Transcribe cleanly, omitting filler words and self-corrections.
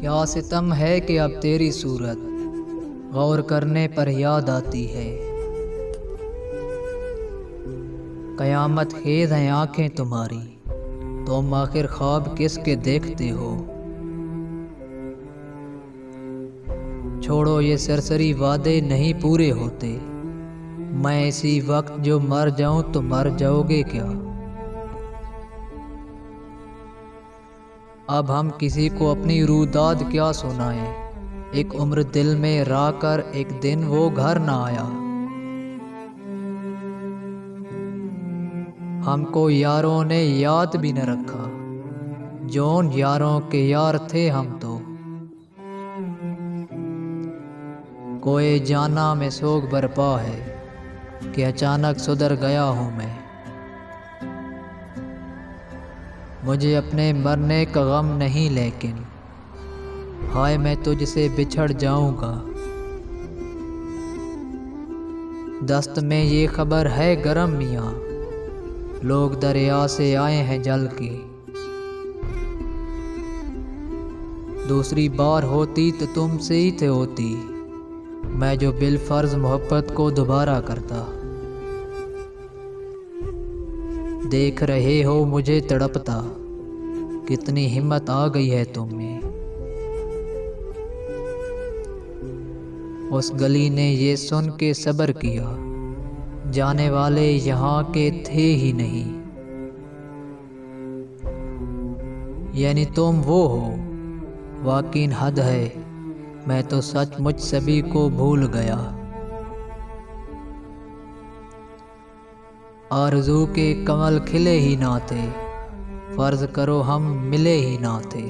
क्या सितम है कि अब तेरी सूरत गौर करने पर याद आती है। कयामत खेज हैं आंखें तुम्हारी, तुम आखिर ख्वाब किसके देखते हो। छोड़ो ये सरसरी वादे नहीं पूरे होते, मैं इसी वक्त जो मर जाऊं तो मर जाओगे क्या। अब हम किसी को अपनी रूदाद क्या सुनाएं, एक उम्र दिल में रा कर एक दिन वो घर ना आया। हमको यारों ने याद भी न रखा, जौन यारों के यार थे हम तो। कोई जाना में सोग बरपा है कि अचानक सुधर गया हूँ मैं। मुझे अपने मरने का गम नहीं, लेकिन हाय मैं तुझसे बिछड़ जाऊंगा। दस्त में ये खबर है गरम मियाँ, लोग दरिया से आए हैं जल के। दूसरी बार होती तो तुमसे ही थे होती, मैं जो बिलफर्ज मोहब्बत को दोबारा करता। देख रहे हो मुझे तड़पता, कितनी हिम्मत आ गई है तुम में। उस गली ने ये सुन के सब्र किया, जाने वाले यहाँ के थे ही नहीं। यानी तुम वो हो, वाकिन हद है, मैं तो सचमुच सभी को भूल गया। आरज़ू के कमल खिले ही ना थे, फर्ज करो हम मिले ही ना थे।